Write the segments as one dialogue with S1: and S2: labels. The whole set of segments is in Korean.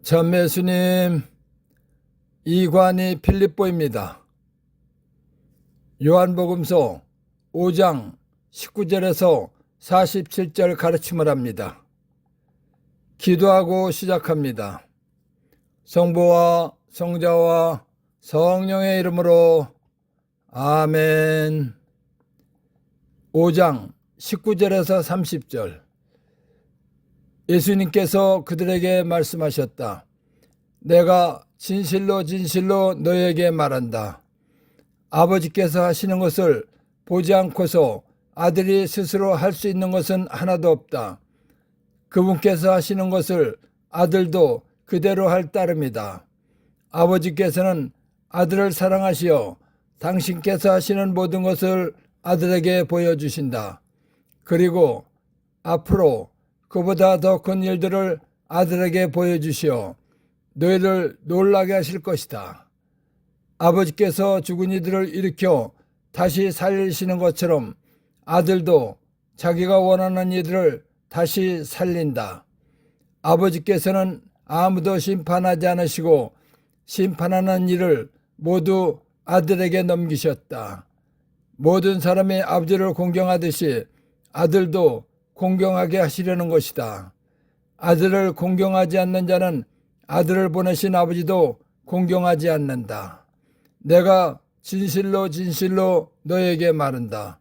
S1: 전매수님, 이관희 필립보입니다. 요한복음서 5장 19절에서 47절 가르침을 합니다. 기도하고 시작합니다. 성부와 성자와 성령의 이름으로 아멘. 5장 19절에서 30절. 예수님께서 그들에게 말씀하셨다. 내가 진실로 진실로 너에게 말한다. 아버지께서 하시는 것을 보지 않고서 아들이 스스로 할 수 있는 것은 하나도 없다. 그분께서 하시는 것을 아들도 그대로 할 따름이다. 아버지께서는 아들을 사랑하시어 당신께서 하시는 모든 것을 아들에게 보여주신다. 그리고 앞으로 그보다 더 큰 일들을 아들에게 보여주시어 너희를 놀라게 하실 것이다. 아버지께서 죽은 이들을 일으켜 다시 살리시는 것처럼 아들도 자기가 원하는 이들을 다시 살린다. 아버지께서는 아무도 심판하지 않으시고 심판하는 일을 모두 아들에게 넘기셨다. 모든 사람이 아버지를 공경하듯이 아들도 공경하게 하시려는 것이다. 아들을 공경하지 않는 자는 아들을 보내신 아버지도 공경하지 않는다. 내가 진실로 진실로 너에게 말한다.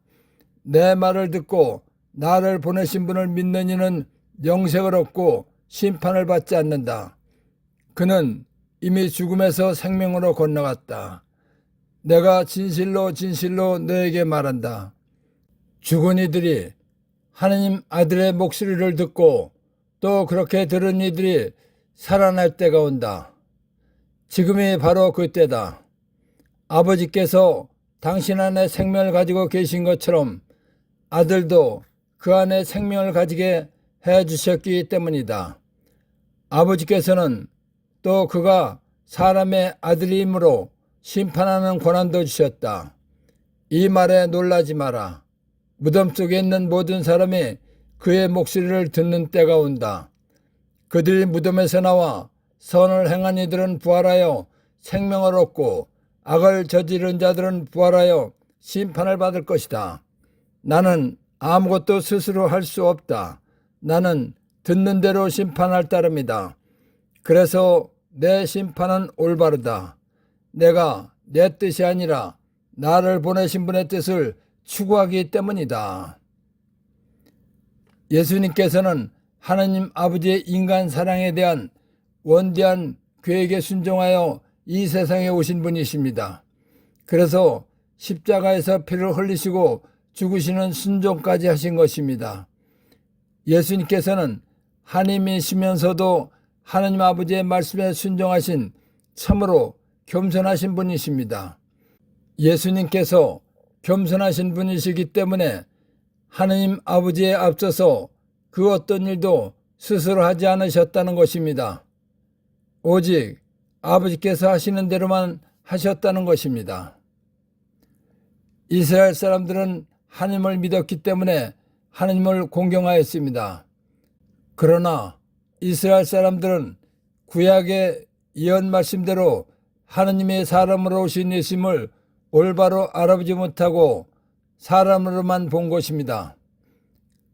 S1: 내 말을 듣고 나를 보내신 분을 믿는 이는 영생을 얻고 심판을 받지 않는다. 그는 이미 죽음에서 생명으로 건너갔다. 내가 진실로 진실로 너에게 말한다. 죽은 이들이 하느님 아들의 목소리를 듣고 또 그렇게 들은 이들이 살아날 때가 온다. 지금이 바로 그때다. 아버지께서 당신 안에 생명을 가지고 계신 것처럼 아들도 그 안에 생명을 가지게 해주셨기 때문이다. 아버지께서는 또 그가 사람의 아들이므로 심판하는 권한도 주셨다. 이 말에 놀라지 마라. 무덤 속에 있는 모든 사람이 그의 목소리를 듣는 때가 온다. 그들이 무덤에서 나와 선을 행한 이들은 부활하여 생명을 얻고 악을 저지른 자들은 부활하여 심판을 받을 것이다. 나는 아무것도 스스로 할 수 없다. 나는 듣는 대로 심판할 따름이다. 그래서 내 심판은 올바르다. 내가 내 뜻이 아니라 나를 보내신 분의 뜻을 추구하기 때문이다. 예수님께서는 하나님 아버지의 인간 사랑에 대한 원대한 계획에 순종하여 이 세상에 오신 분이십니다. 그래서 십자가에서 피를 흘리시고 죽으시는 순종까지 하신 것입니다. 예수님께서는 하나님이시면서도 하나님 아버지의 말씀에 순종하신 참으로 겸손하신 분이십니다. 예수님께서 겸손하신 분이시기 때문에 하나님 아버지에 앞서서 그 어떤 일도 스스로 하지 않으셨다는 것입니다. 오직 아버지께서 하시는 대로만 하셨다는 것입니다. 이스라엘 사람들은 하나님을 믿었기 때문에 하나님을 공경하였습니다. 그러나 이스라엘 사람들은 구약의 예언 말씀대로 하나님의 사람으로 오신 예수님을 올바로 알아보지 못하고 사람으로만 본 것입니다.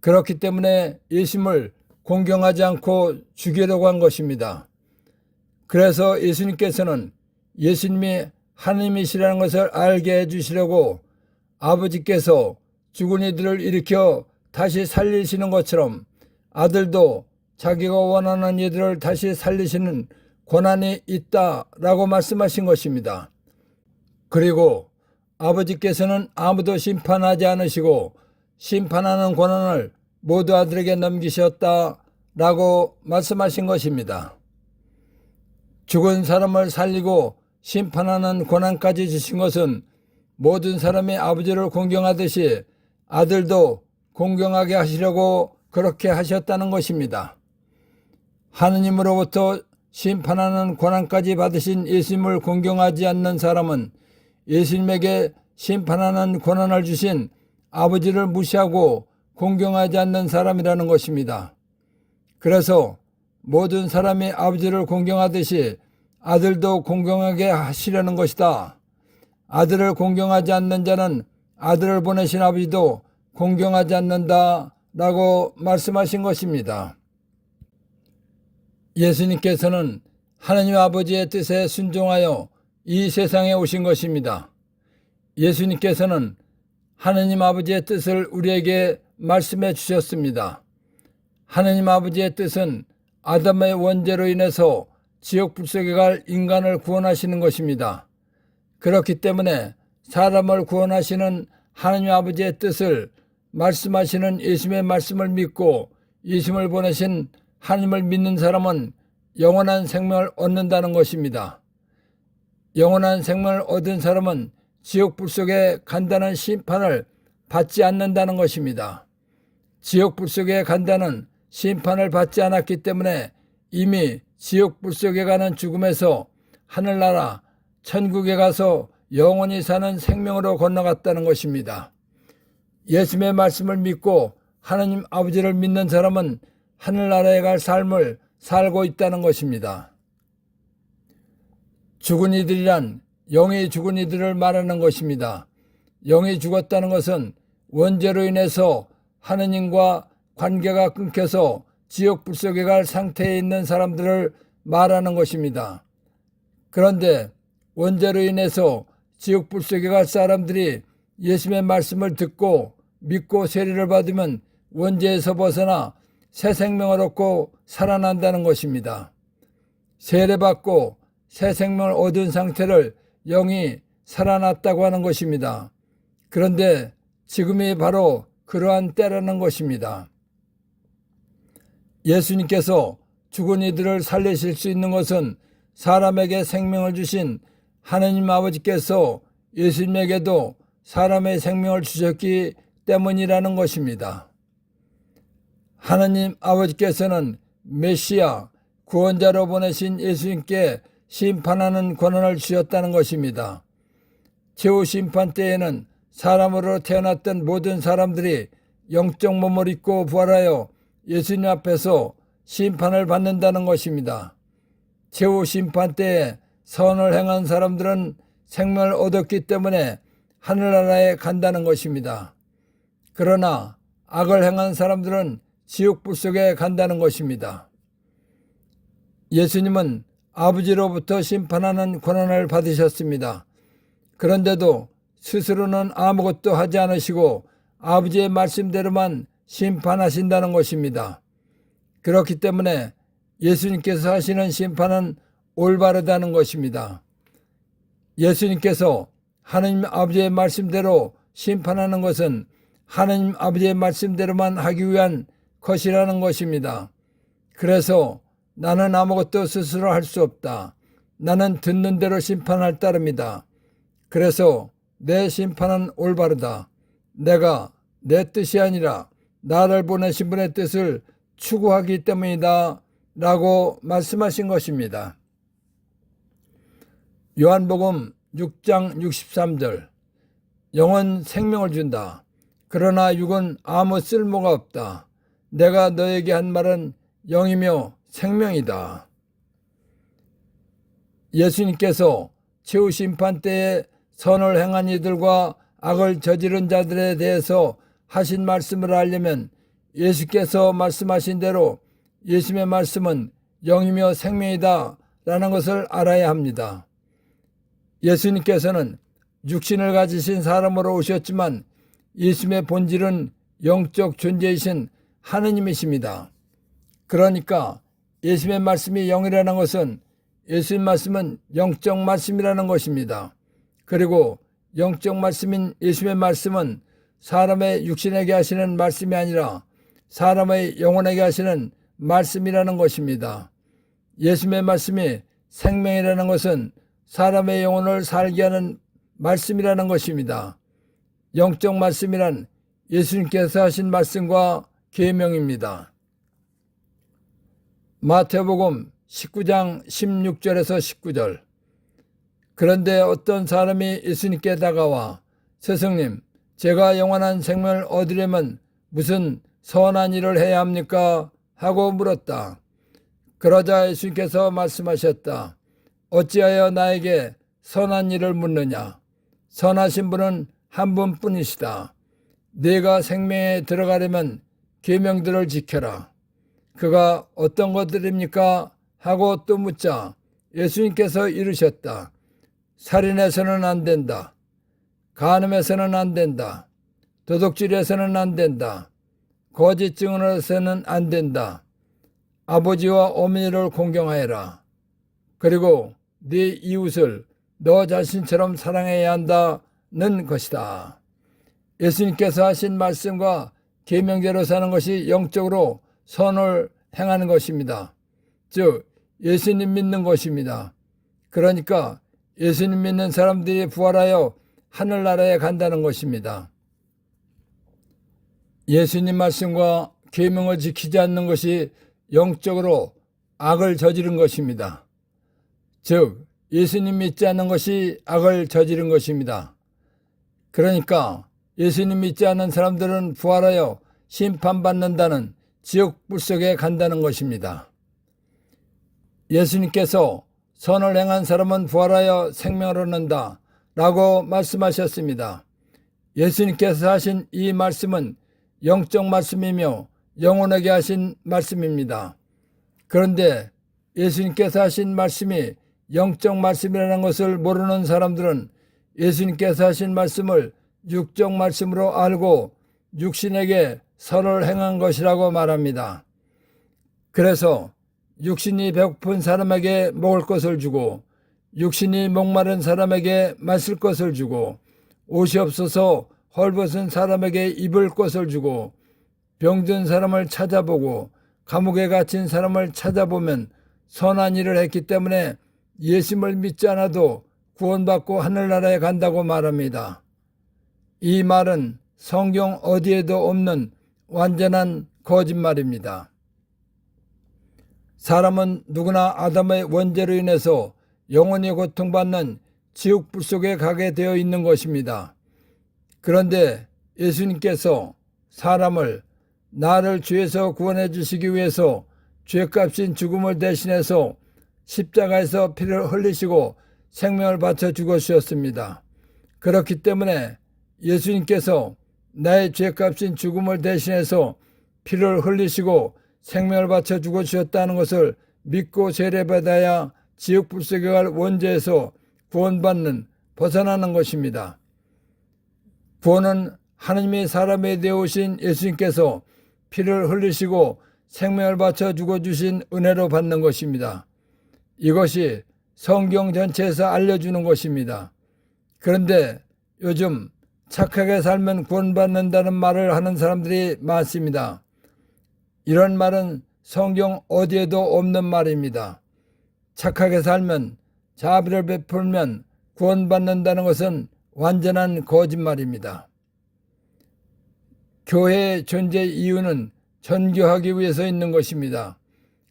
S1: 그렇기 때문에 예수님을 공경하지 않고 죽이려고 한 것입니다. 그래서 예수님께서는 예수님이 하나님이시라는 것을 알게 해주시려고 아버지께서 죽은 이들을 일으켜 다시 살리시는 것처럼 아들도 자기가 원하는 이들을 다시 살리시는 권한이 있다라고 말씀하신 것입니다. 그리고 아버지께서는 아무도 심판하지 않으시고 심판하는 권한을 모두 아들에게 넘기셨다라고 말씀하신 것입니다. 죽은 사람을 살리고 심판하는 권한까지 주신 것은 모든 사람이 아버지를 공경하듯이 아들도 공경하게 하시려고 그렇게 하셨다는 것입니다. 하느님으로부터 심판하는 권한까지 받으신 예수님을 공경하지 않는 사람은 예수님에게 심판하는 권한을 주신 아버지를 무시하고 공경하지 않는 사람이라는 것입니다. 그래서 모든 사람이 아버지를 공경하듯이 아들도 공경하게 하시려는 것이다. 아들을 공경하지 않는 자는 아들을 보내신 아버지도 공경하지 않는다 라고 말씀하신 것입니다. 예수님께서는 하나님 아버지의 뜻에 순종하여 이 세상에 오신 것입니다. 예수님께서는 하나님 아버지의 뜻을 우리에게 말씀해 주셨습니다. 하나님 아버지의 뜻은 아담의 원죄로 인해서 지옥 불속에 갈 인간을 구원하시는 것입니다. 그렇기 때문에 사람을 구원하시는 하나님 아버지의 뜻을 말씀하시는 예수님의 말씀을 믿고 예수님을 보내신 하나님을 믿는 사람은 영원한 생명을 얻는다는 것입니다. 영원한 생명을 얻은 사람은 지옥 불속에 간다는 심판을 받지 않는다는 것입니다. 지옥 불속에 간다는 심판을 받지 않았기 때문에 이미 지옥 불속에 가는 죽음에서 하늘나라 천국에 가서 영원히 사는 생명으로 건너갔다는 것입니다. 예수님의 말씀을 믿고 하나님 아버지를 믿는 사람은 하늘나라에 갈 삶을 살고 있다는 것입니다. 죽은 이들이란 영이 죽은 이들을 말하는 것입니다. 영이 죽었다는 것은 원죄로 인해서 하느님과 관계가 끊겨서 지옥 불속에 갈 상태에 있는 사람들을 말하는 것입니다. 그런데 원죄로 인해서 지옥 불속에 갈 사람들이 예수님의 말씀을 듣고 믿고 세례를 받으면 원죄에서 벗어나 새 생명을 얻고 살아난다는 것입니다. 세례받고 새 생명을 얻은 상태를 영이 살아났다고 하는 것입니다. 그런데 지금이 바로 그러한 때라는 것입니다. 예수님께서 죽은 이들을 살리실 수 있는 것은 사람에게 생명을 주신 하나님 아버지께서 예수님에게도 사람의 생명을 주셨기 때문이라는 것입니다. 하나님 아버지께서는 메시아 구원자로 보내신 예수님께 심판하는 권한을 주셨다는 것입니다. 최후 심판 때에는 사람으로 태어났던 모든 사람들이 영적 몸을 입고 부활하여 예수님 앞에서 심판을 받는다는 것입니다. 최후 심판 때에 선을 행한 사람들은 생명을 얻었기 때문에 하늘나라에 간다는 것입니다. 그러나 악을 행한 사람들은 지옥 불속에 간다는 것입니다. 예수님은 아버지로부터 심판하는 권한을 받으셨습니다. 그런데도 스스로는 아무것도 하지 않으시고 아버지의 말씀대로만 심판하신다는 것입니다. 그렇기 때문에 예수님께서 하시는 심판은 올바르다는 것입니다. 예수님께서 하나님 아버지의 말씀대로 심판하는 것은 하나님 아버지의 말씀대로만 하기 위한 것이라는 것입니다. 그래서 나는 아무것도 스스로 할 수 없다. 나는 듣는 대로 심판할 따름이다. 그래서 내 심판은 올바르다. 내가 내 뜻이 아니라 나를 보내신 분의 뜻을 추구하기 때문이다 라고 말씀하신 것입니다. 요한복음 6장 63절 영은 생명을 준다. 그러나 육은 아무 쓸모가 없다. 내가 너에게 한 말은 영이며 생명이다. 예수님께서 최후 심판 때에 선을 행한 이들과 악을 저지른 자들에 대해서 하신 말씀을 알려면 예수께서 말씀하신 대로 예수님의 말씀은 영이며 생명이다 라는 것을 알아야 합니다. 예수님께서는 육신을 가지신 사람으로 오셨지만 예수님의 본질은 영적 존재이신 하느님이십니다. 그러니까 예수님의 말씀이 영이라는 것은 예수님 말씀은 영적 말씀이라는 것입니다. 그리고 영적 말씀인 예수님의 말씀은 사람의 육신에게 하시는 말씀이 아니라 사람의 영혼에게 하시는 말씀이라는 것입니다. 예수님의 말씀이 생명이라는 것은 사람의 영혼을 살게 하는 말씀이라는 것입니다. 영적 말씀이란 예수님께서 하신 말씀과 계명입니다. 마태복음 19장 16절에서 19절 그런데 어떤 사람이 예수님께 다가와 스승님, 제가 영원한 생명을 얻으려면 무슨 선한 일을 해야 합니까? 하고 물었다. 그러자 예수님께서 말씀하셨다. 어찌하여 나에게 선한 일을 묻느냐? 선하신 분은 한 분뿐이시다. 네가 생명에 들어가려면 계명들을 지켜라. 그가 어떤 것들입니까? 하고 또 묻자 예수님께서 이르셨다. 살인해서는 안 된다. 간음해서는 안 된다. 도둑질해서는 안 된다. 거짓 증언해서는 안 된다. 아버지와 어머니를 공경하여라. 그리고 네 이웃을 너 자신처럼 사랑해야 한다는 것이다. 예수님께서 하신 말씀과 계명대로 사는 것이 영적으로 선을 행하는 것입니다. 즉 예수님 믿는 것입니다. 그러니까 예수님 믿는 사람들이 부활하여 하늘나라에 간다는 것입니다. 예수님 말씀과 계명을 지키지 않는 것이 영적으로 악을 저지른 것입니다. 즉 예수님 믿지 않는 것이 악을 저지른 것입니다. 그러니까 예수님 믿지 않는 사람들은 부활하여 심판받는다는 지옥불 속에 간다는 것입니다. 예수님께서 선을 행한 사람은 부활하여 생명을 얻는다 라고 말씀하셨습니다. 예수님께서 하신 이 말씀은 영적 말씀이며 영혼에게 하신 말씀입니다. 그런데 예수님께서 하신 말씀이 영적 말씀이라는 것을 모르는 사람들은 예수님께서 하신 말씀을 육적 말씀으로 알고 육신에게 선을 행한 것이라고 말합니다. 그래서 육신이 배고픈 사람에게 먹을 것을 주고 육신이 목마른 사람에게 마실 것을 주고 옷이 없어서 헐벗은 사람에게 입을 것을 주고 병든 사람을 찾아보고 감옥에 갇힌 사람을 찾아보면 선한 일을 했기 때문에 예수님을 믿지 않아도 구원받고 하늘나라에 간다고 말합니다. 이 말은 성경 어디에도 없는 완전한 거짓말입니다. 사람은 누구나 아담의 원죄로 인해서 영원히 고통받는 지옥불 속에 가게 되어 있는 것입니다. 그런데 예수님께서 사람을 나를 죄에서 구원해 주시기 위해서 죄값인 죽음을 대신해서 십자가에서 피를 흘리시고 생명을 바쳐 죽으셨습니다. 그렇기 때문에 예수님께서 나의 죄값인 죽음을 대신해서 피를 흘리시고 생명을 바쳐 죽으셨다는 것을 믿고 세례받아야 지옥불 속에 갈 원죄에서 구원받는 벗어나는 것입니다. 구원은 하나님이 사람에 대해 오신 예수님께서 피를 흘리시고 생명을 바쳐 죽어주신 은혜로 받는 것입니다. 이것이 성경 전체에서 알려주는 것입니다. 그런데 요즘 착하게 살면 구원받는다는 말을 하는 사람들이 많습니다. 이런 말은 성경 어디에도 없는 말입니다. 착하게 살면 자비를 베풀면 구원받는다는 것은 완전한 거짓말입니다. 교회의 존재 이유는 전교하기 위해서 있는 것입니다.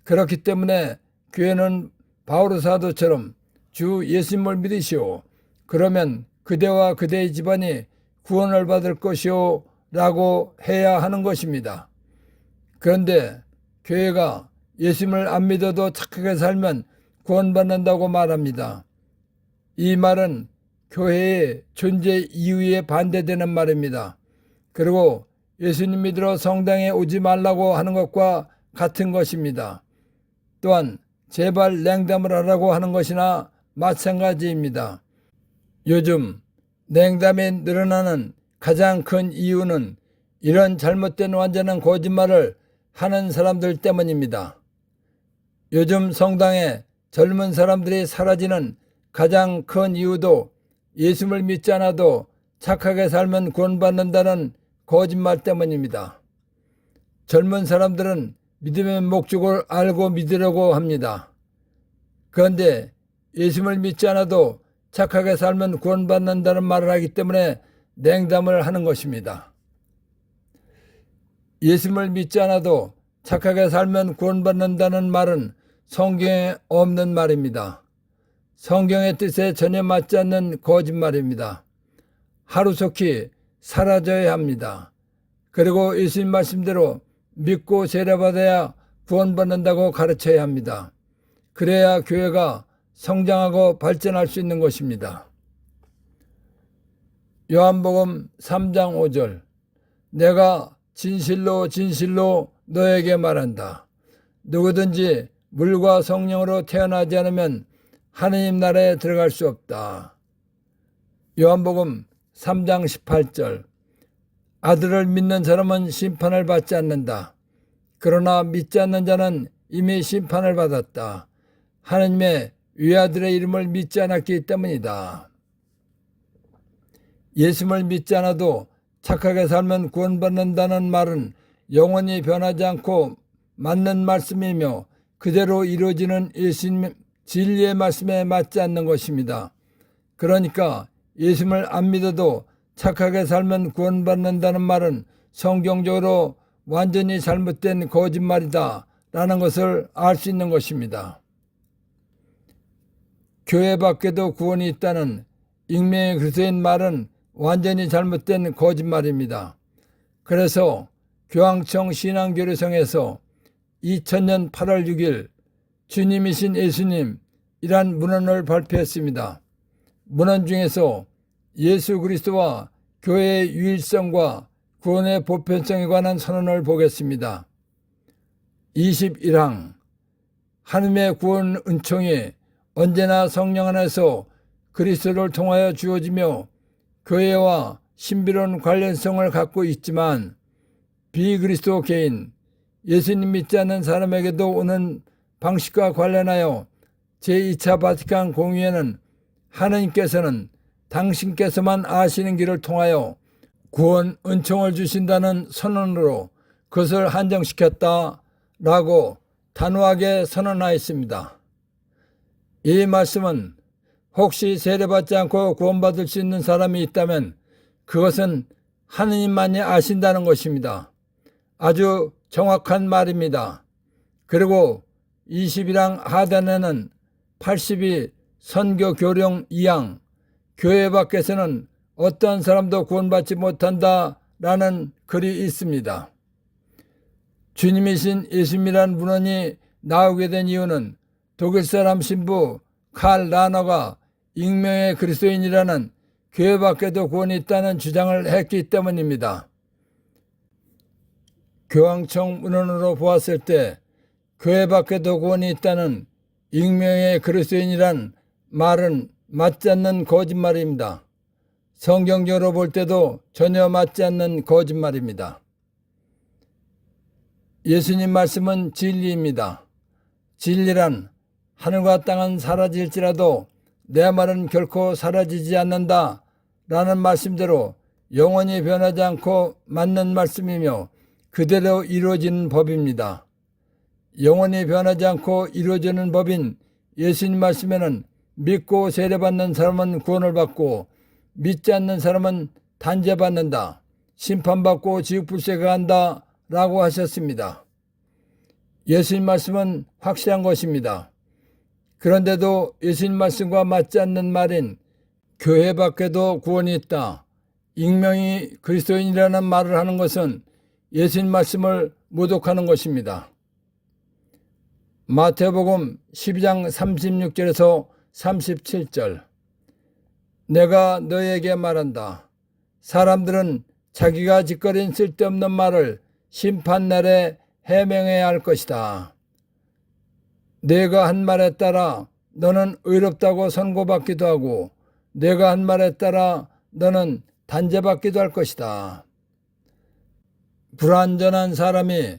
S1: 그렇기 때문에 교회는 바오로 사도처럼 주 예수님을 믿으시오. 그러면 그대와 그대의 집안이 구원을 받을 것이오 라고 해야 하는 것입니다. 그런데 교회가 예수님을 안 믿어도 착하게 살면 구원받는다고 말합니다. 이 말은 교회의 존재 이유에 반대되는 말입니다. 그리고 예수님 믿으러 성당에 오지 말라고 하는 것과 같은 것입니다. 또한 제발 냉담을 하라고 하는 것이나 마찬가지입니다. 요즘 냉담이 늘어나는 가장 큰 이유는 이런 잘못된 완전한 거짓말을 하는 사람들 때문입니다. 요즘 성당에 젊은 사람들이 사라지는 가장 큰 이유도 예수를 믿지 않아도 착하게 살면 구원받는다는 거짓말 때문입니다. 젊은 사람들은 믿음의 목적을 알고 믿으려고 합니다. 그런데 예수를 믿지 않아도 착하게 살면 구원받는다는 말을 하기 때문에 냉담을 하는 것입니다. 예수를 믿지 않아도 착하게 살면 구원받는다는 말은 성경에 없는 말입니다. 성경의 뜻에 전혀 맞지 않는 거짓말입니다. 하루속히 사라져야 합니다. 그리고 예수님 말씀대로 믿고 세례받아야 구원받는다고 가르쳐야 합니다. 그래야 교회가 성장하고 발전할 수 있는 것입니다. 요한복음 3장 5절 내가 진실로 진실로 너에게 말한다. 누구든지 물과 성령으로 태어나지 않으면 하느님 나라에 들어갈 수 없다. 요한복음 3장 18절 아들을 믿는 사람은 심판을 받지 않는다. 그러나 믿지 않는 자는 이미 심판을 받았다. 하느님의 외아들의 이름을 믿지 않았기 때문이다. 예수를 믿지 않아도 착하게 살면 구원받는다는 말은 영원히 변하지 않고 맞는 말씀이며 그대로 이루어지는 예수님 진리의 말씀에 맞지 않는 것입니다. 그러니까 예수를 안 믿어도 착하게 살면 구원받는다는 말은 성경적으로 완전히 잘못된 거짓말이다 라는 것을 알 수 있는 것입니다. 교회 밖에도 구원이 있다는 익명의 그리스도인 말은 완전히 잘못된 거짓말입니다. 그래서 교황청 신앙교류성에서 2000년 8월 6일 주님이신 예수님이란 문헌을 발표했습니다. 문헌 중에서 예수 그리스도와 교회의 유일성과 구원의 보편성에 관한 선언을 보겠습니다. 21항 하느님의 구원 은총이 언제나 성령 안에서 그리스도를 통하여 주어지며 교회와 신비로운 관련성을 갖고 있지만 비그리스도 개인, 예수님 믿지 않는 사람에게도 오는 방식과 관련하여 제2차 바티칸 공의회는 하느님께서는 당신께서만 아시는 길을 통하여 구원 은총을 주신다는 선언으로 그것을 한정시켰다라고 단호하게 선언하였습니다. 이 말씀은 혹시 세례받지 않고 구원받을 수 있는 사람이 있다면 그것은 하느님만이 아신다는 것입니다. 아주 정확한 말입니다. 그리고 21항 하단에는 82 선교 교령 2항 교회 밖에서는 어떤 사람도 구원받지 못한다라는 글이 있습니다. 주님이신 예수님이란 문헌이 나오게 된 이유는 독일 사람 신부 칼 라너가 익명의 그리스도인이라는 교회 밖에도 구원이 있다는 주장을 했기 때문입니다. 교황청 문헌으로 보았을 때 교회 밖에도 구원이 있다는 익명의 그리스도인이란 말은 맞지 않는 거짓말입니다. 성경적으로 볼 때도 전혀 맞지 않는 거짓말입니다. 예수님 말씀은 진리입니다. 진리란 하늘과 땅은 사라질지라도 내 말은 결코 사라지지 않는다 라는 말씀대로 영원히 변하지 않고 맞는 말씀이며 그대로 이루어지는 법입니다. 영원히 변하지 않고 이루어지는 법인 예수님 말씀에는 믿고 세례받는 사람은 구원을 받고 믿지 않는 사람은 단죄받는다, 심판받고 지옥불세가 간다 라고 하셨습니다. 예수님 말씀은 확실한 것입니다. 그런데도 예수님 말씀과 맞지 않는 말인 교회 밖에도 구원이 있다, 익명이 그리스도인이라는 말을 하는 것은 예수님 말씀을 모독하는 것입니다. 마태복음 12장 36절에서 37절 내가 너에게 말한다. 사람들은 자기가 짓거린 쓸데없는 말을 심판날에 해명해야 할 것이다. 내가 한 말에 따라 너는 의롭다고 선고받기도 하고 내가 한 말에 따라 너는 단죄받기도 할 것이다. 불완전한 사람이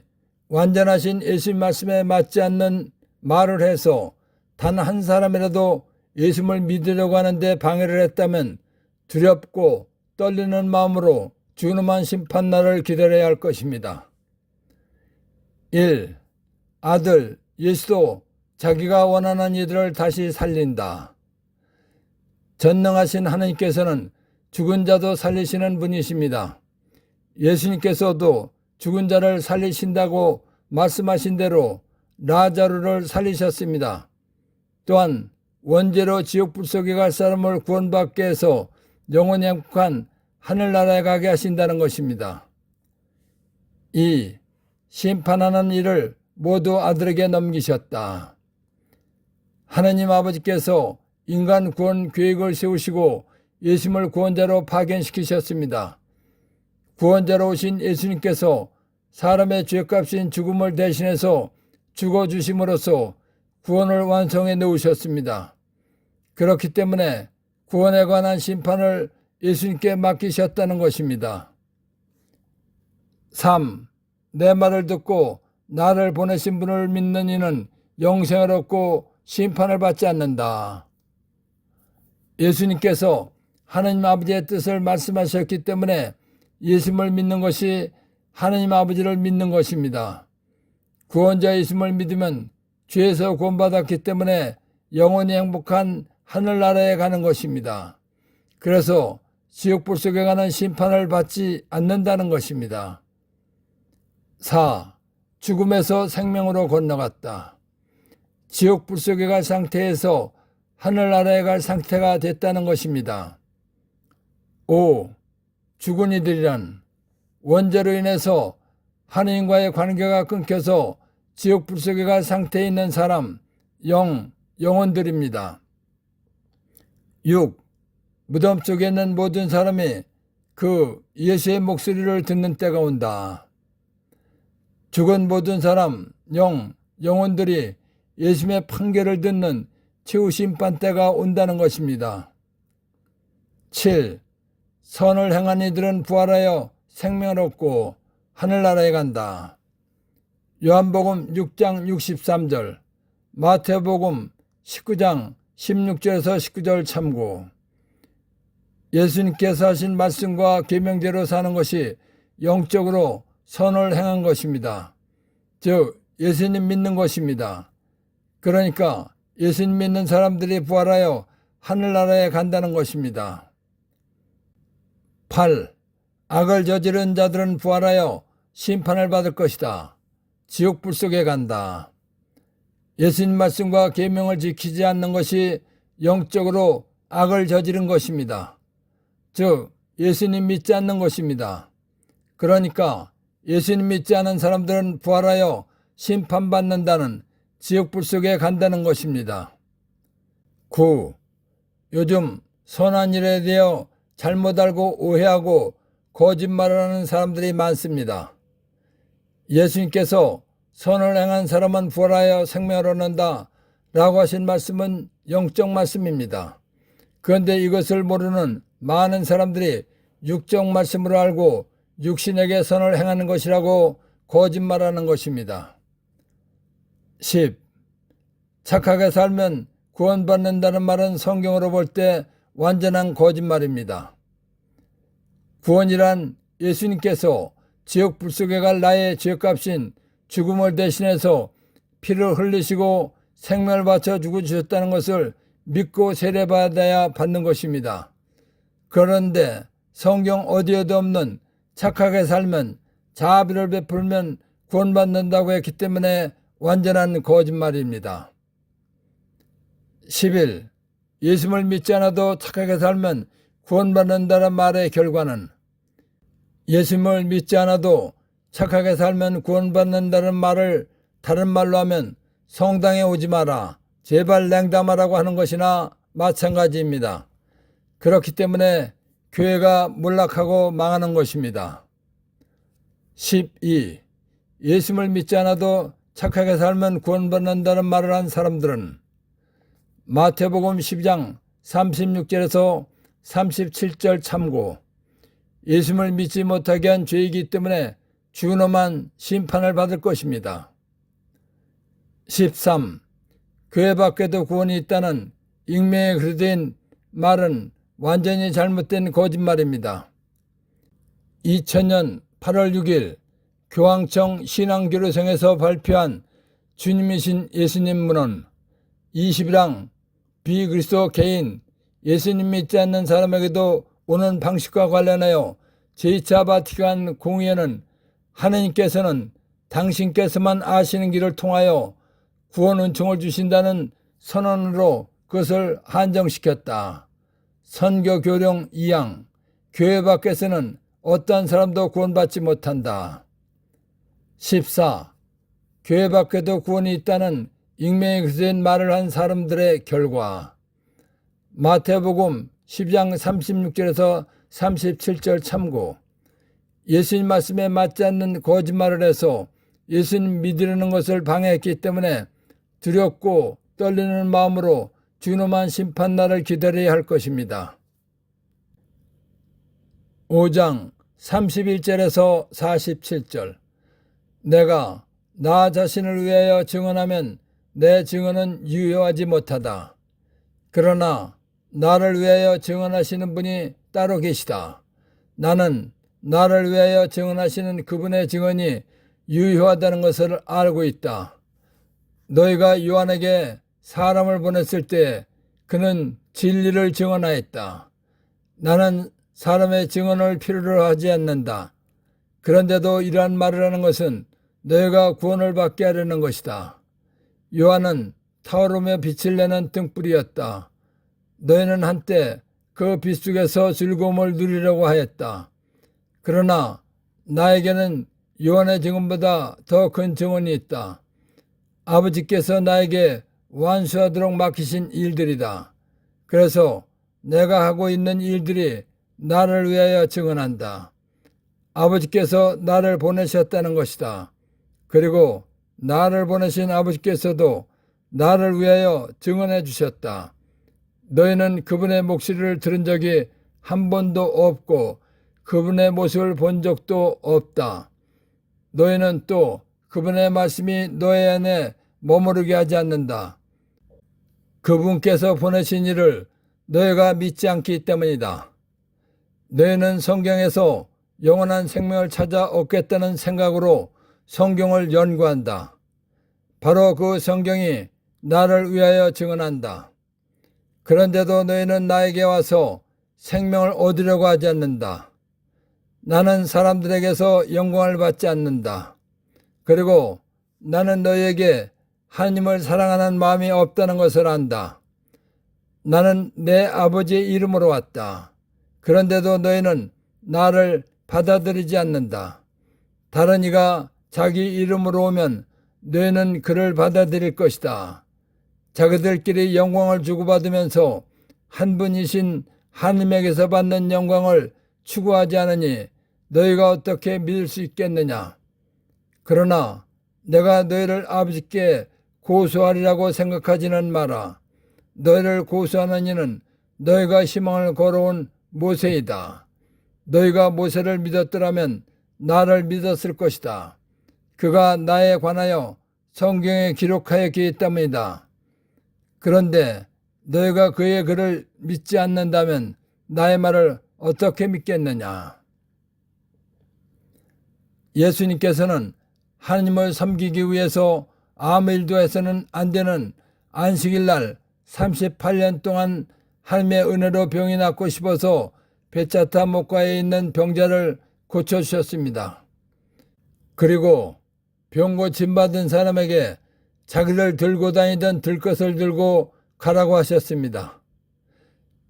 S1: 완전하신 예수님 말씀에 맞지 않는 말을 해서 단 한 사람이라도 예수님을 믿으려고 하는데 방해를 했다면 두렵고 떨리는 마음으로 준엄한 심판날을 기다려야 할 것입니다. 1. 아들 예수도 자기가 원하는 이들을 다시 살린다. 전능하신 하나님께서는 죽은 자도 살리시는 분이십니다. 예수님께서도 죽은 자를 살리신다고 말씀하신 대로 라자루를 살리셨습니다. 또한 원죄로 지옥불속에 갈 사람을 구원받게 해서 영원히 행복한 하늘나라에 가게 하신다는 것입니다. 2. 심판하는 일을 모두 아들에게 넘기셨다. 하나님 아버지께서 인간 구원 계획을 세우시고 예수님을 구원자로 파견시키셨습니다. 구원자로 오신 예수님께서 사람의 죄값인 죽음을 대신해서 죽어주심으로써 구원을 완성해 놓으셨습니다. 그렇기 때문에 구원에 관한 심판을 예수님께 맡기셨다는 것입니다. 3. 내 말을 듣고 나를 보내신 분을 믿는 이는 영생을 얻고 심판을 받지 않는다. 예수님께서 하나님 아버지의 뜻을 말씀하셨기 때문에 예수님을 믿는 것이 하나님 아버지를 믿는 것입니다. 구원자 예수님을 믿으면 죄에서 구원받았기 때문에 영원히 행복한 하늘나라에 가는 것입니다. 그래서 지옥불 속에 가는 심판을 받지 않는다는 것입니다. 4. 죽음에서 생명으로 건너갔다. 지옥불 속에 갈 상태에서 하늘나라에 갈 상태가 됐다는 것입니다. 5. 죽은 이들이란 원죄로 인해서 하나님과의 관계가 끊겨서 지옥불 속에 갈 상태에 있는 사람, 영혼들입니다. 6. 무덤 속에 있는 모든 사람이 그 예수의 목소리를 듣는 때가 온다. 죽은 모든 사람, 영혼들이 예수님의 판결을 듣는 최후 심판 때가 온다는 것입니다. 7. 선을 행한 이들은 부활하여 생명을 얻고 하늘나라에 간다. 요한복음 6장 63절, 마태복음 19장 16절에서 19절 참고. 예수님께서 하신 말씀과 계명대로 사는 것이 영적으로 선을 행한 것입니다. 즉 예수님 믿는 것입니다. 그러니까 예수님 믿는 사람들이 부활하여 하늘나라에 간다는 것입니다. 8. 악을 저지른 자들은 부활하여 심판을 받을 것이다. 지옥불 속에 간다. 예수님 말씀과 계명을 지키지 않는 것이 영적으로 악을 저지른 것입니다. 즉 예수님 믿지 않는 것입니다. 그러니까 예수님 믿지 않은 사람들은 부활하여 심판받는다는 지옥불 속에 간다는 것입니다. 9. 요즘 선한 일에 대해 잘못 알고 오해하고 거짓말을 하는 사람들이 많습니다. 예수님께서 선을 행한 사람은 부활하여 생명을 얻는다 라고 하신 말씀은 영적 말씀입니다. 그런데 이것을 모르는 많은 사람들이 육적 말씀으로 알고 육신에게 선을 행하는 것이라고 거짓말하는 것입니다. 10. 착하게 살면 구원받는다는 말은 성경으로 볼 때 완전한 거짓말입니다. 구원이란 예수님께서 지옥불 속에 갈 나의 죄값인 죽음을 대신해서 피를 흘리시고 생명을 바쳐 죽어주셨다는 것을 믿고 세례받아야 받는 것입니다. 그런데 성경 어디에도 없는 착하게 살면 자비를 베풀면 구원받는다고 했기 때문에 완전한 거짓말입니다. 11. 예수를 믿지 않아도 착하게 살면 구원받는다는 말의 결과는 예수님을 믿지 않아도 착하게 살면 구원받는다는 말을 다른 말로 하면 성당에 오지 마라, 제발 냉담하라고 하는 것이나 마찬가지입니다. 그렇기 때문에 교회가 몰락하고 망하는 것입니다. 12. 예수님을 믿지 않아도 착하게 살면 구원받는다는 말을 한 사람들은 마태복음 12장 36절에서 37절 참고. 예수님을 믿지 못하게 한 죄이기 때문에 죽은엄한 심판을 받을 것입니다. 13. 교회 밖에도 구원이 있다는 익명의 그릇된 말은 완전히 잘못된 거짓말입니다. 2000년 8월 6일 교황청 신앙교류성에서 발표한 주님이신 예수님 문헌 20랑 비그리스도 개인 예수님 믿지 않는 사람에게도 오는 방식과 관련하여 제2차 바티칸 공의회는 하느님께서는 당신께서만 아시는 길을 통하여 구원 은총을 주신다는 선언으로 그것을 한정시켰다. 선교 교령 2항 교회 밖에서는 어떠한 사람도 구원받지 못한다. 14. 교회 밖에도 구원이 있다는 익명의 그된 말을 한 사람들의 결과. 마태복음 10장 36절에서 37절 참고. 예수님 말씀에 맞지 않는 거짓말을 해서 예수님 믿으려는 것을 방해했기 때문에 두렵고 떨리는 마음으로 준엄한 심판날을 기다려야 할 것입니다. 5장 31절에서 47절. 내가 나 자신을 위하여 증언하면 내 증언은 유효하지 못하다. 그러나 나를 위하여 증언하시는 분이 따로 계시다. 나는 나를 위하여 증언하시는 그분의 증언이 유효하다는 것을 알고 있다. 너희가 요한에게 사람을 보냈을 때 그는 진리를 증언하였다. 나는 사람의 증언을 필요로 하지 않는다. 그런데도 이러한 말을 하는 것은 너희가 구원을 받게 하려는 것이다. 요한은 타오르며 빛을 내는 등불이었다. 너희는 한때 그 빛 속에서 즐거움을 누리려고 하였다. 그러나 나에게는 요한의 증언보다 더 큰 증언이 있다. 아버지께서 나에게 완수하도록 맡기신 일들이다. 그래서 내가 하고 있는 일들이 나를 위하여 증언한다. 아버지께서 나를 보내셨다는 것이다. 그리고 나를 보내신 아버지께서도 나를 위하여 증언해 주셨다. 너희는 그분의 목소리를 들은 적이 한 번도 없고 그분의 모습을 본 적도 없다. 너희는 또 그분의 말씀이 너희 안에 머무르게 하지 않는다. 그분께서 보내신 이를 너희가 믿지 않기 때문이다. 너희는 성경에서 영원한 생명을 찾아 얻겠다는 생각으로 성경을 연구한다. 바로 그 성경이 나를 위하여 증언한다. 그런데도 너희는 나에게 와서 생명을 얻으려고 하지 않는다. 나는 사람들에게서 영광을 받지 않는다. 그리고 나는 너희에게 하나님을 사랑하는 마음이 없다는 것을 안다. 나는 내 아버지의 이름으로 왔다. 그런데도 너희는 나를 받아들이지 않는다. 다른 이가 자기 이름으로 오면 너희는 그를 받아들일 것이다. 자기들끼리 영광을 주고받으면서 한 분이신 하나님에게서 받는 영광을 추구하지 않으니 너희가 어떻게 믿을 수 있겠느냐. 그러나 내가 너희를 아버지께 고소하리라고 생각하지는 마라. 너희를 고소하는 이는 너희가 희망을 걸어온 모세이다. 너희가 모세를 믿었더라면 나를 믿었을 것이다. 그가 나에 관하여 성경에 기록하였기 때문이다. 그런데 너희가 그의 글을 믿지 않는다면 나의 말을 어떻게 믿겠느냐. 예수님께서는 하나님을 섬기기 위해서 아무 일도 해서는 안 되는 안식일 날 38년 동안 하나님의 은혜로 병이 낫고 싶어서 베차타 목가에 있는 병자를 고쳐주셨습니다. 그리고 병 고침받은 사람에게 자기를 들고 다니던 들것을 들고 가라고 하셨습니다.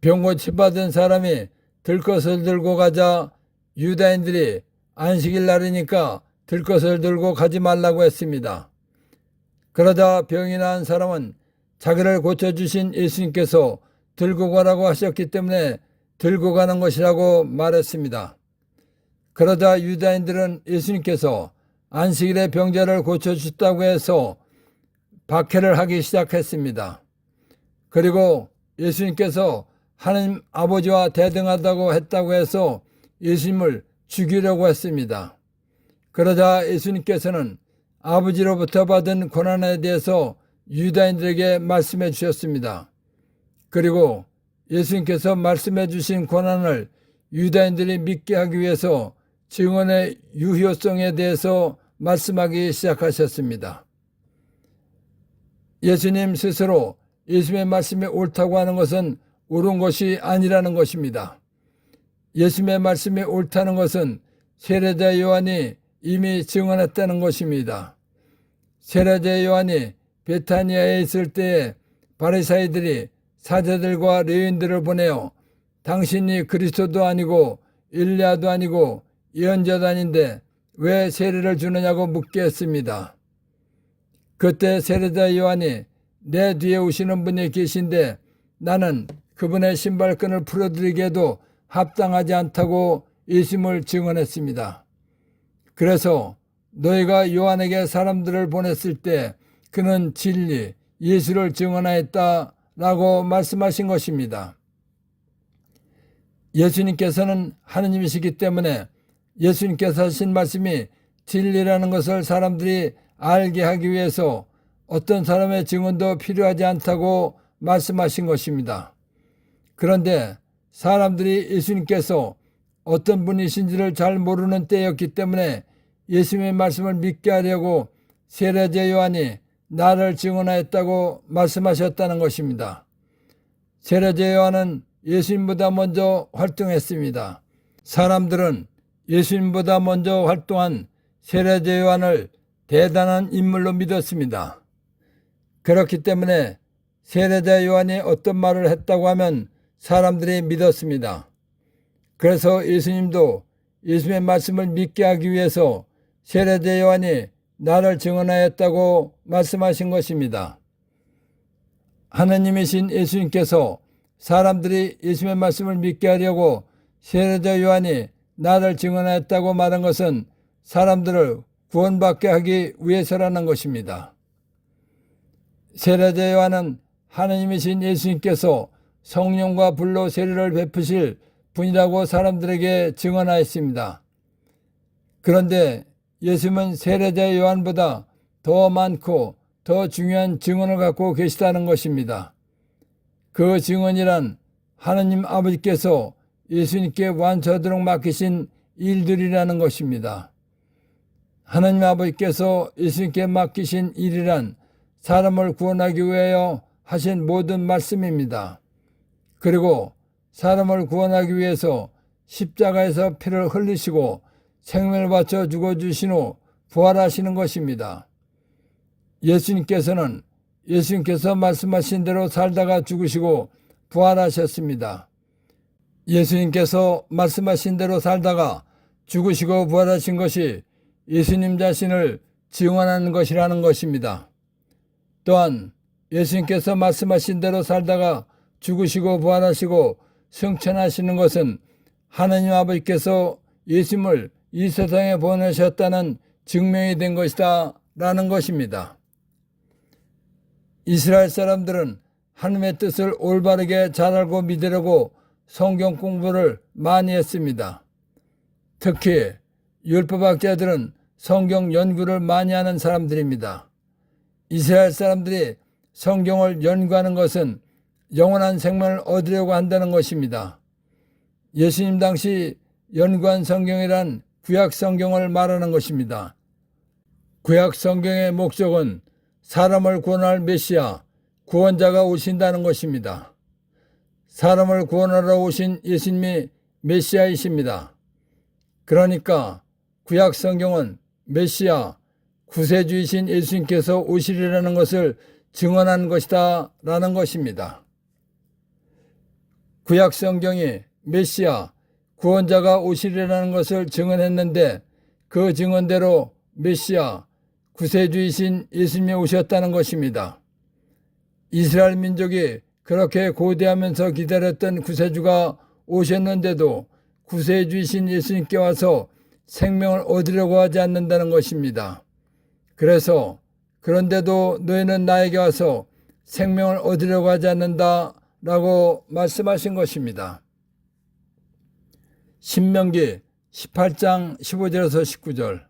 S1: 병 고침받은 사람이 들것을 들고 가자 유다인들이 안식일 날이니까 들것을 들고 가지 말라고 했습니다. 그러자 병이 나은 사람은 자기를 고쳐주신 예수님께서 들고 가라고 하셨기 때문에 들고 가는 것이라고 말했습니다. 그러자 유다인들은 예수님께서 안식일에 병자를 고쳐주셨다고 해서 박해를 하기 시작했습니다. 그리고 예수님께서 하나님 아버지와 대등하다고 했다고 해서 예수님을 죽이려고 했습니다. 그러자 예수님께서는 아버지로부터 받은 고난에 대해서 유다인들에게 말씀해 주셨습니다. 그리고 예수님께서 말씀해 주신 고난을 유다인들이 믿게 하기 위해서 증언의 유효성에 대해서 말씀하기 시작하셨습니다. 예수님 스스로 예수님의 말씀이 옳다고 하는 것은 옳은 것이 아니라는 것입니다. 예수님의 말씀이 옳다는 것은 세례자 요한이 이미 증언했다는 것입니다. 세례자 요한이 베타니아에 있을 때에 바리사이들이 사제들과 레위인들을 보내어 당신이 그리스도도 아니고 엘리야도 아니고 예언자도 아닌데 왜 세례를 주느냐고 묻게 했습니다. 그때 세례자 요한이 내 뒤에 오시는 분이 계신데 나는 그분의 신발끈을 풀어드리기에도 합당하지 않다고 예수님을 증언했습니다. 그래서 너희가 요한에게 사람들을 보냈을 때 그는 진리, 예수를 증언하였다라고 말씀하신 것입니다. 예수님께서는 하느님이시기 때문에 예수님께서 하신 말씀이 진리라는 것을 사람들이 알게 하기 위해서 어떤 사람의 증언도 필요하지 않다고 말씀하신 것입니다. 그런데 사람들이 예수님께서 어떤 분이신지를 잘 모르는 때였기 때문에 예수님의 말씀을 믿게 하려고 세례자 요한이 나를 증언하였다고 말씀하셨다는 것입니다. 세례자 요한은 예수님보다 먼저 활동했습니다. 사람들은 예수님보다 먼저 활동한 세례자 요한을 대단한 인물로 믿었습니다. 그렇기 때문에 세례자 요한이 어떤 말을 했다고 하면 사람들이 믿었습니다. 그래서 예수님도 예수님의 말씀을 믿게 하기 위해서 세례자 요한이 나를 증언하였다고 말씀하신 것입니다. 하느님이신 예수님께서 사람들이 예수님의 말씀을 믿게 하려고 세례자 요한이 나를 증언하였다고 말한 것은 사람들을 구원받게 하기 위해서라는 것입니다. 세례자 요한은 하느님이신 예수님께서 성령과 불로 세례를 베푸실 분이라고 사람들에게 증언하였습니다. 그런데 예수님은 세례자 요한보다 더 많고 더 중요한 증언을 갖고 계시다는 것입니다. 그 증언이란 하느님 아버지께서 예수님께 완수하도록 맡기신 일들이라는 것입니다. 하느님 아버지께서 예수님께 맡기신 일이란 사람을 구원하기 위하여 하신 모든 말씀입니다. 그리고 사람을 구원하기 위해서 십자가에서 피를 흘리시고 생명을 바쳐 죽어주신 후 부활하시는 것입니다. 예수님께서 말씀하신 대로 살다가 죽으시고 부활하셨습니다. 예수님께서 말씀하신 대로 살다가 죽으시고 부활하신 것이 예수님 자신을 증언하는 것이라는 것입니다. 또한 예수님께서 말씀하신 대로 살다가 죽으시고 부활하시고 승천하시는 것은 하느님 아버지께서 예수님을 이 세상에 보내셨다는 증명이 된 것이다 라는 것입니다. 이스라엘 사람들은 하느님의 뜻을 올바르게 잘 알고 믿으려고 성경 공부를 많이 했습니다. 특히 율법학자들은 성경 연구를 많이 하는 사람들입니다. 이스라엘 사람들이 성경을 연구하는 것은 영원한 생명을 얻으려고 한다는 것입니다. 예수님 당시 연구한 성경이란 구약 성경을 말하는 것입니다. 구약 성경의 목적은 사람을 구원할 메시아, 구원자가 오신다는 것입니다. 사람을 구원하러 오신 예수님이 메시아이십니다. 그러니까 구약 성경은 메시아, 구세주이신 예수님께서 오시리라는 것을 증언한 것이다 라는 것입니다. 구약 성경이 메시아, 구원자가 오시리라는 것을 증언했는데 그 증언대로 메시아, 구세주이신 예수님이 오셨다는 것입니다. 이스라엘 민족이 그렇게 고대하면서 기다렸던 구세주가 오셨는데도 구세주이신 예수님께 와서 생명을 얻으려고 하지 않는다는 것입니다. 그런데도 너희는 나에게 와서 생명을 얻으려고 하지 않는다 라고 말씀하신 것입니다. 신명기 18장 15절에서 19절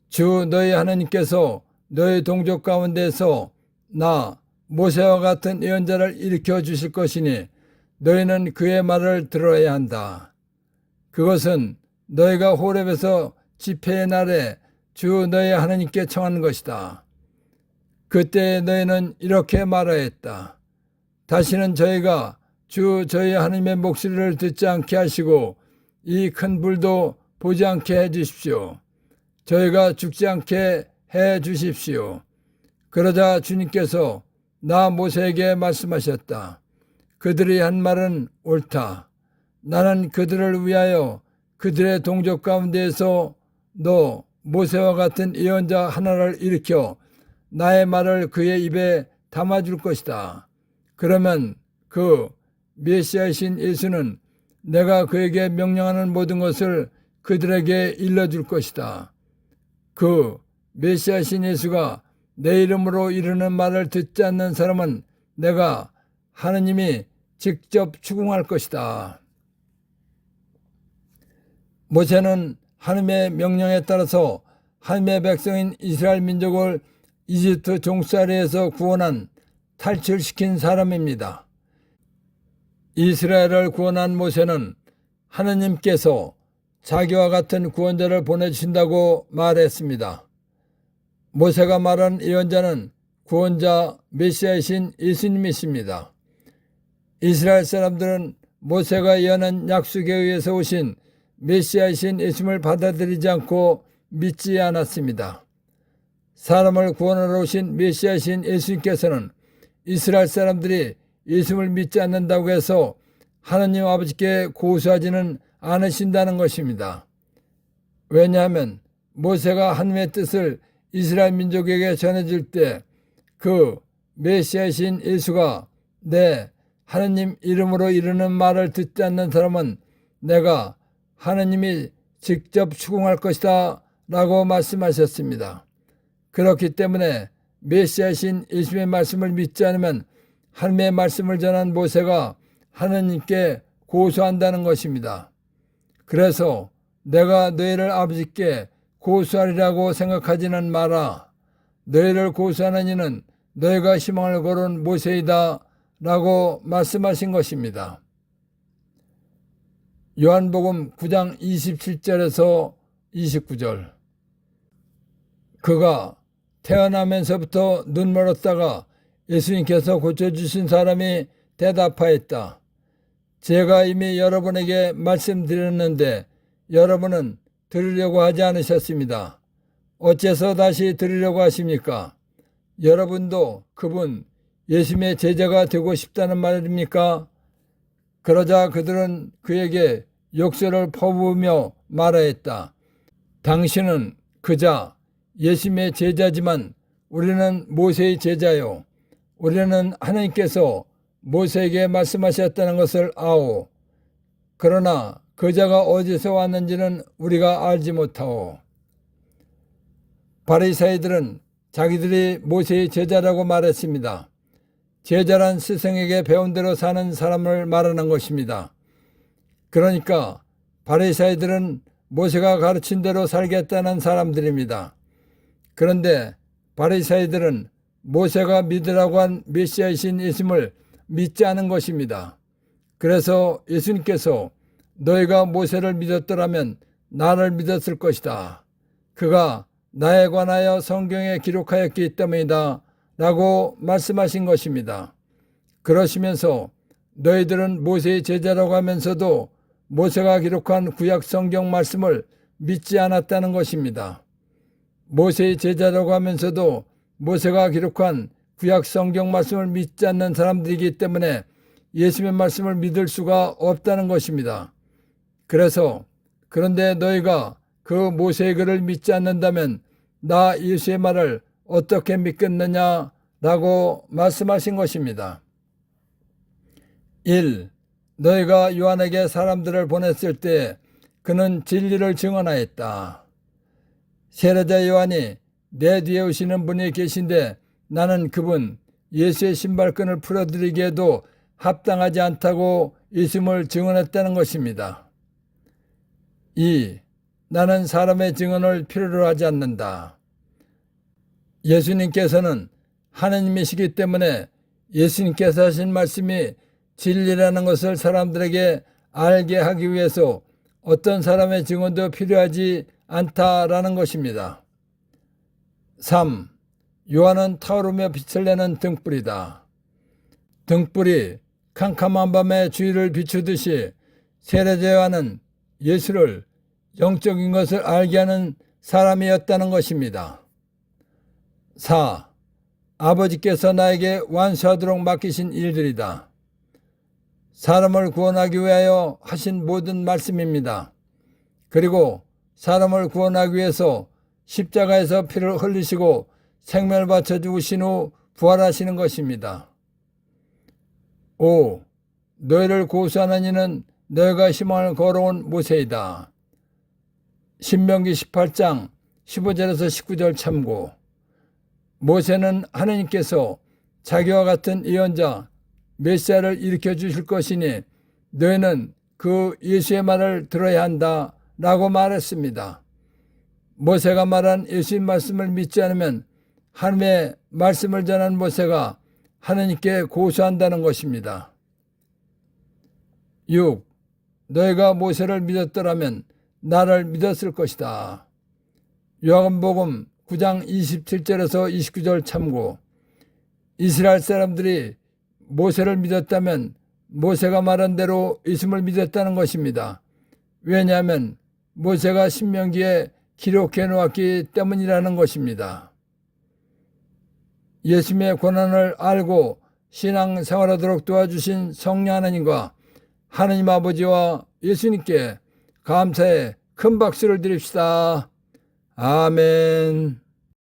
S1: 주 너희 하나님께서 너희 동족 가운데서 나 모세와 같은 예언자를 일으켜 주실 것이니 너희는 그의 말을 들어야 한다. 그것은 너희가 호렙에서 집회의 날에 주 너희 하나님께 청한 것이다. 그때 너희는 이렇게 말하였다. 다시는 저희가 주 저희 하나님의 목소리를 듣지 않게 하시고 이 큰 불도 보지 않게 해 주십시오. 저희가 죽지 않게 해 주십시오. 그러자 주님께서 나 모세에게 말씀하셨다. 그들이 한 말은 옳다. 나는 그들을 위하여 그들의 동족 가운데에서 너 모세와 같은 예언자 하나를 일으켜 나의 말을 그의 입에 담아줄 것이다. 그러면 그 메시아이신 예수는 내가 그에게 명령하는 모든 것을 그들에게 일러줄 것이다. 그 메시아이신 예수가 내 이름으로 이르는 말을 듣지 않는 사람은 내가 하느님이 직접 추궁할 것이다. 모세는 하느님의 명령에 따라서 하느님의 백성인 이스라엘 민족을 이집트 종살이에서 구원한 탈출시킨 사람입니다. 이스라엘을 구원한 모세는 하느님께서 자기와 같은 구원자를 보내주신다고 말했습니다. 모세가 말한 예언자는 구원자 메시아이신 예수님이십니다. 이스라엘 사람들은 모세가 예언한 약속에 의해서 오신 메시아이신 예수님을 받아들이지 않고 믿지 않았습니다. 사람을 구원하러 오신 메시아이신 예수님께서는 이스라엘 사람들이 예수님을 믿지 않는다고 해서 하나님 아버지께 고소하지는 않으신다는 것입니다. 왜냐하면 모세가 하나님의 뜻을 이스라엘 민족에게 전해줄 때 그 메시아이신 예수가 내 하나님 이름으로 이르는 말을 듣지 않는 사람은 내가 하나님이 직접 추궁할 것이다 라고 말씀하셨습니다. 그렇기 때문에 메시아이신 예수님의 말씀을 믿지 않으면 하나님의 말씀을 전한 모세가 하나님께 고소한다는 것입니다. 그래서 내가 너희를 아버지께 고소하리라고 생각하지는 마라. 너희를 고소하는 이는 너희가 희망을 거둔 모세이다 라고 말씀하신 것입니다. 요한복음 9장 27절에서 29절. 그가 태어나면서부터 눈 멀었다가 예수님께서 고쳐주신 사람이 대답하였다. 제가 이미 여러분에게 말씀드렸는데 여러분은 들으려고 하지 않으셨습니다. 어째서 다시 들으려고 하십니까? 여러분도 그분 예수님의 제자가 되고 싶다는 말입니까? 그러자 그들은 그에게 욕설을 퍼부으며 말하였다. 당신은 그자 예수님의 제자지만 우리는 모세의 제자요. 우리는 하나님께서 모세에게 말씀하셨다는 것을 아오. 그러나 그자가 어디서 왔는지는 우리가 알지 못하오. 바리새인들은 자기들이 모세의 제자라고 말했습니다. 제자란 스승에게 배운 대로 사는 사람을 말하는 것입니다. 그러니까 바리새인들은 모세가 가르친 대로 살겠다는 사람들입니다. 그런데 바리새인들은 모세가 믿으라고 한 메시아이신 예수님을 믿지 않은 것입니다. 그래서 예수님께서 너희가 모세를 믿었더라면 나를 믿었을 것이다. 그가 나에 관하여 성경에 기록하였기 때문이다 라고 말씀하신 것입니다. 그러시면서 너희들은 모세의 제자라고 하면서도 모세가 기록한 구약 성경 말씀을 믿지 않았다는 것입니다. 모세의 제자라고 하면서도 모세가 기록한 구약 성경 말씀을 믿지 않는 사람들이기 때문에 예수님의 말씀을 믿을 수가 없다는 것입니다. 그런데 너희가 그 모세의 글을 믿지 않는다면 나 예수의 말을 어떻게 믿겠느냐 라고 말씀하신 것입니다. 1. 너희가 요한에게 사람들을 보냈을 때 그는 진리를 증언하였다. 세례자 요한이 내 뒤에 오시는 분이 계신데 나는 그분 예수의 신발끈을 풀어드리기에도 합당하지 않다고 예수님을 증언했다는 것입니다. 2. 나는 사람의 증언을 필요로 하지 않는다. 예수님께서는 하느님이시기 때문에 예수님께서 하신 말씀이 진리라는 것을 사람들에게 알게 하기 위해서 어떤 사람의 증언도 필요하지 않다라는 것입니다. 3. 요한은 타오르며 빛을 내는 등불이다. 등불이 캄캄한 밤에 주위를 비추듯이 세례자 요한은 예수를 영적인 것을 알게 하는 사람이었다는 것입니다. 4. 아버지께서 나에게 완수하도록 맡기신 일들이다. 사람을 구원하기 위하여 하신 모든 말씀입니다. 그리고 사람을 구원하기 위해서 십자가에서 피를 흘리시고 생명을 바쳐 죽으신 후 부활하시는 것입니다. 5. 너희를 고소하는 이는 너희가 희망을 걸어온 모세이다. 신명기 18장 15절에서 19절 참고. 모세는 하느님께서 자기와 같은 예언자 메시아를 일으켜 주실 것이니 너희는 그 예수의 말을 들어야 한다 라고 말했습니다. 모세가 말한 예수의 말씀을 믿지 않으면 하나님의 말씀을 전한 모세가 하느님께 고소한다는 것입니다. 6. 너희가 모세를 믿었더라면 나를 믿었을 것이다. 요한복음 9장 27절에서 29절 참고. 이스라엘 사람들이 모세를 믿었다면 모세가 말한 대로 예수를 믿었다는 것입니다. 왜냐하면 모세가 신명기에 기록해 놓았기 때문이라는 것입니다. 예수님의 고난을 알고 신앙생활하도록 도와주신 성령 하나님과 하나님 아버지와 예수님께 감사의 큰 박수를 드립시다. 아멘.